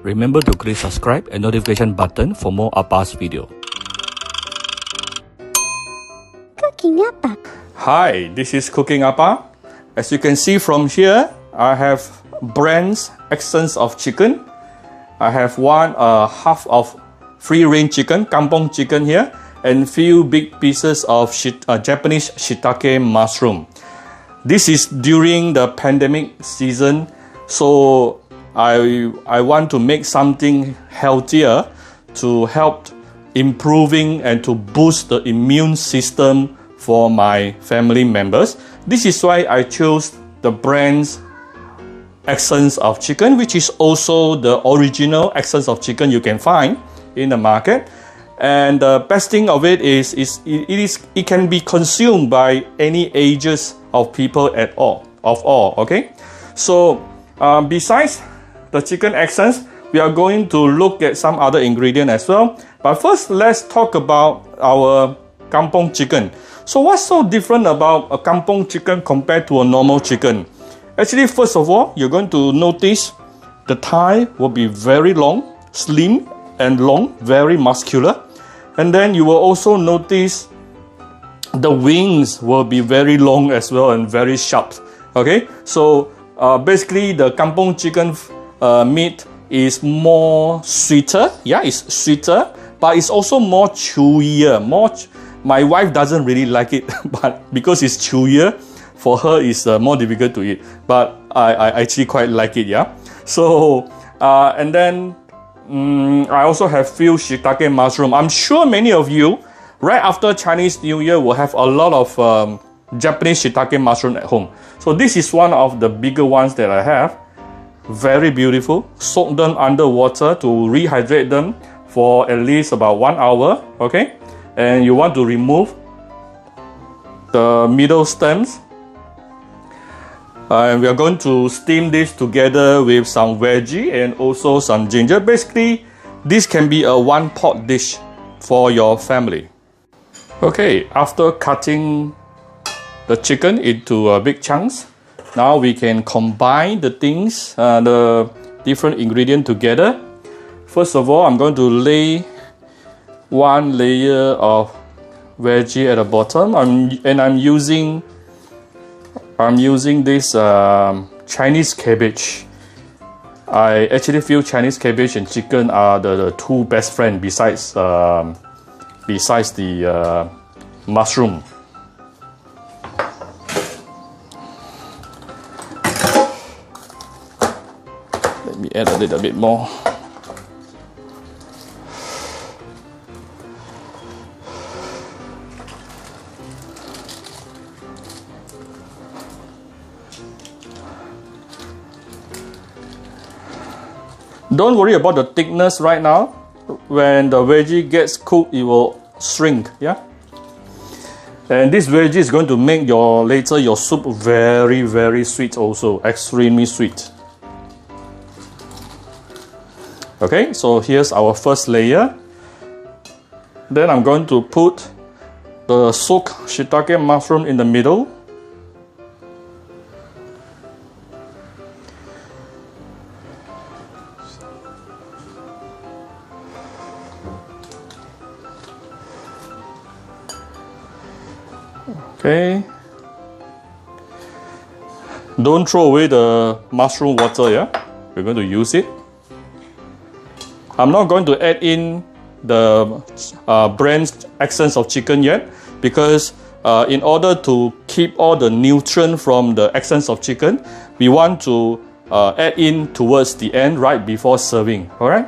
Remember to click subscribe and notification button for more Appa's video. Cooking Appa. Hi, this is Cooking Appa. As you can see from here, I have Brand's essence of chicken. I have one half of free-range chicken, kampong chicken here, and few big pieces of Japanese shiitake mushroom. This is during the pandemic season, so I want to make something healthier to help improving and to boost the immune system for my family members. This is why I chose the Brand's essence of chicken, which is also the original essence of chicken you can find in the market. And the best thing of it is it can be consumed by any ages of people at all. Okay, so besides the chicken essence, we are going to look at some other ingredient as well. But first, let's talk about our kampong chicken. So what's so different about a kampong chicken compared to a normal chicken? Actually, first of all, you're going to notice the thigh will be very long, slim and long, very muscular. And then you will also notice the wings will be very long as well and very sharp. Okay, so basically the kampong chicken meat is more sweeter. Yeah, it's sweeter, but it's also more chewier. My wife doesn't really like it, but because it's chewier, for her it's more difficult to eat. But I actually quite like it. Yeah. So and then I also have few shiitake mushroom. I'm sure many of you, right after Chinese New Year, will have a lot of Japanese shiitake mushroom at home. So this is one of the bigger ones that I have. Very beautiful. Soak them under water to rehydrate them for at least about 1 hour. Okay, and you want to remove the middle stems. And we are going to steam this together with some veggie and also some ginger. Basically, this can be a one-pot dish for your family. Okay, after cutting the chicken into big chunks, now we can combine the things, the different ingredients together. First of all, I'm going to lay one layer of veggie at the bottom, and I'm using this Chinese cabbage. I actually feel Chinese cabbage and chicken are the two best friends besides the mushroom. Let me add a little bit more. Don't worry about the thickness right now. When the veggie gets cooked, it will shrink. Yeah. And this veggie is going to make your soup very, very sweet also, extremely sweet. Okay, so here's our first layer. Then I'm going to put the soaked shiitake mushroom in the middle. Okay. Don't throw away the mushroom water, yeah? We're going to use it. I'm not going to add in the Brand's essence of chicken yet, because in order to keep all the nutrient from the essence of chicken, we want to add in towards the end, right before serving. Alright?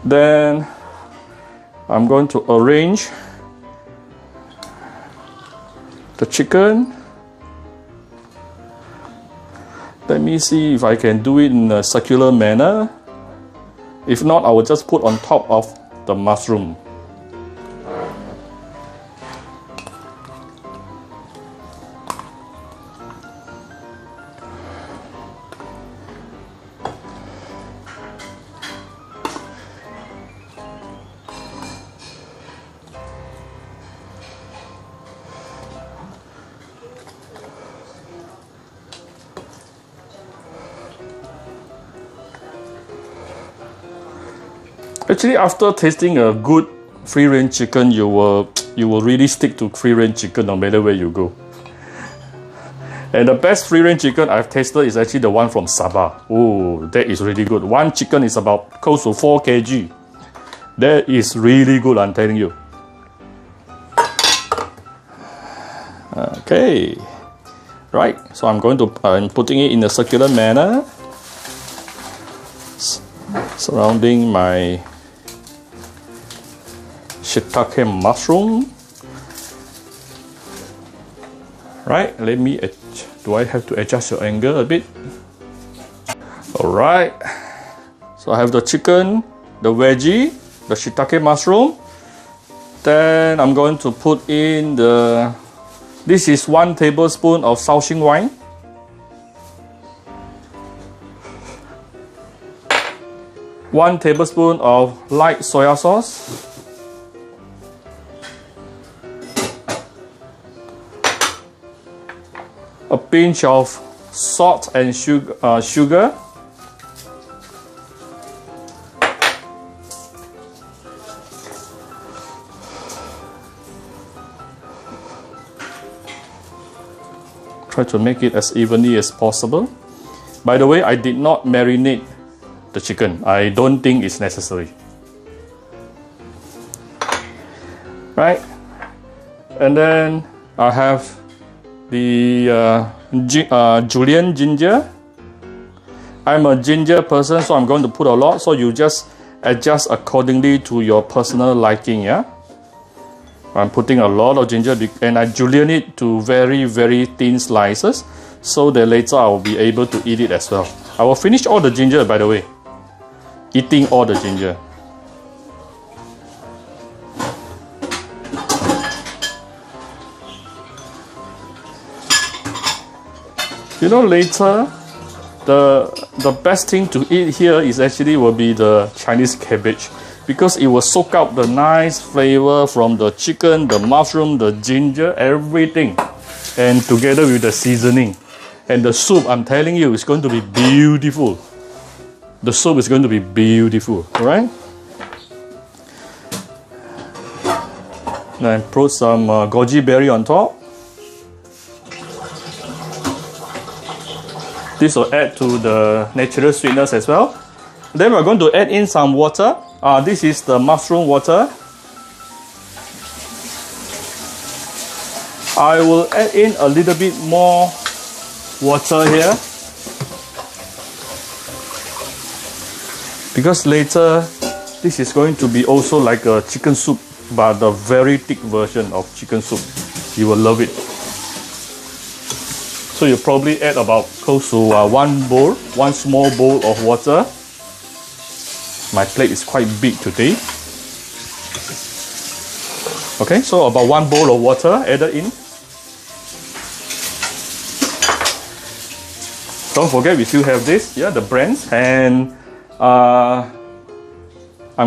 Then I'm going to arrange the chicken. Let me see if I can do it in a circular manner. If not, I will just put on top of the mushroom. Actually, after tasting a good free-range chicken, you will really stick to free-range chicken no matter where you go. And the best free-range chicken I've tasted is actually the one from Sabah. Oh, that is really good. One chicken is about close to 4 kg. That is really good, I'm telling you. Okay, right. So I'm putting it in a circular manner, surrounding my shiitake mushroom. Right, do I have to adjust your angle a bit? Alright, so I have the chicken, the veggie, the shiitake mushroom. Then I'm going to put in this is 1 tablespoon of Shaoxing wine. One tablespoon of light soya sauce. A pinch of salt and sugar. Try to make it as evenly as possible. By the way, I did not marinate the chicken. I don't think it's necessary. Right? And then I have the julienne ginger. I'm a ginger person, so I'm going to put a lot, so you just adjust accordingly to your personal liking. Yeah, I'm putting a lot of ginger and I julienne it to very, very thin slices so that later I will be able to eat it as well. I will finish all the ginger, by the way, eating all the ginger. You know, later, the best thing to eat here will be the Chinese cabbage, because it will soak up the nice flavor from the chicken, the mushroom, the ginger, everything, and together with the seasoning. And the soup, I'm telling you, is going to be beautiful. The soup is going to be beautiful, alright? Then put some goji berry on top. This will add to the natural sweetness as well. Then we're going to add in some water. This is the mushroom water. I will add in a little bit more water here, because later this is going to be also like a chicken soup, but the very thick version of chicken soup. You will love it. So you probably add about close to one small bowl of water. My plate is quite big today. Okay, so about 1 bowl of water added in. Don't forget, we still have this, the brands, and I'm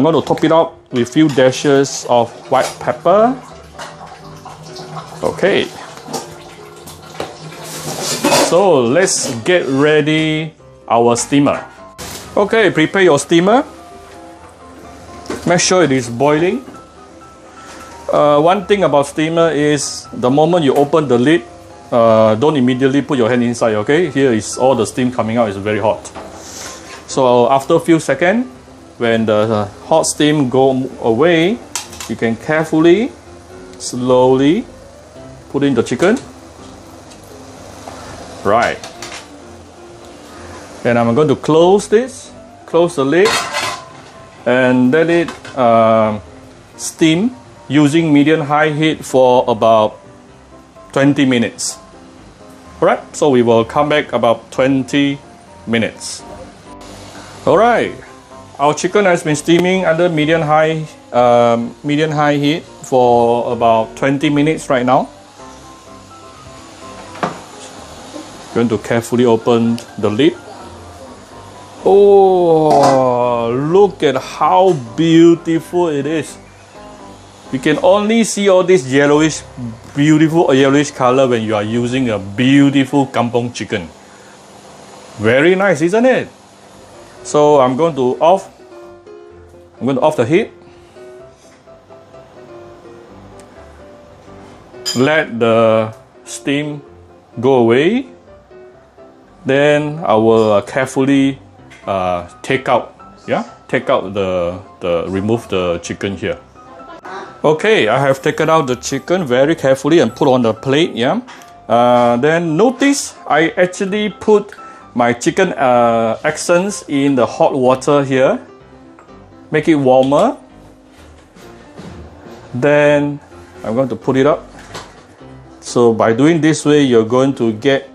going to top it up with a few dashes of white pepper. Okay. So let's get ready our steamer. Okay, prepare your steamer. Make sure it is boiling. One thing about steamer is the moment you open the lid, don't immediately put your hand inside, okay? Here is all the steam coming out, it's very hot. So after a few seconds, when the hot steam go away, you can carefully, slowly put in the chicken. Right. And I'm going to close the lid, and let it steam using medium-high heat for about 20 minutes. Alright, so we will come back about 20 minutes. Alright, our chicken has been steaming under medium-high heat for about 20 minutes right now. Going to carefully open the lid. Oh, look at how beautiful it is. You can only see all this beautiful yellowish color when you are using a beautiful kampong chicken. Very nice, isn't it? So I'm going to off I'm going to off the heat. Let the steam go away. Then I will carefully take out remove the chicken here. Okay, I have taken out the chicken very carefully and put on the plate. Then notice I actually put my chicken essence in the hot water here. Make it warmer. Then I'm going to put it up. So by doing this way, you're going to get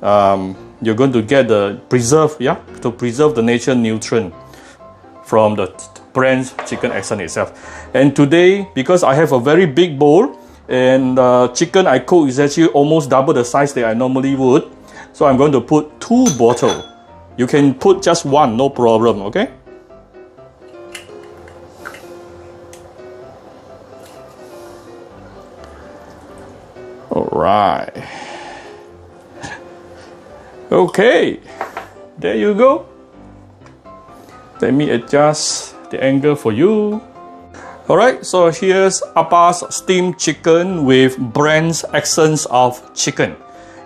the preserve, to preserve the nature nutrient from the brand's chicken essence itself. And today, because I have a very big bowl and the chicken I cook is actually almost double the size that I normally would, so I'm going to put 2 bottles. You can put just 1, no problem, okay? Alright. Okay, there you go. Let me adjust the angle for you. Alright, so here's Appa's steamed chicken with brand's essence of chicken.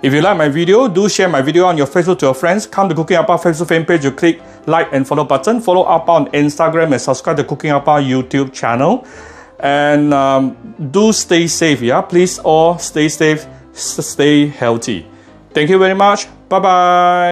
If you like my video, do share my video on your Facebook to your friends. Come to Cooking Appa Facebook fan page, you click like and follow button. Follow Appa on Instagram and subscribe to Cooking Appa YouTube channel. And do stay safe, please all stay safe, stay healthy. Thank you very much. Bye bye.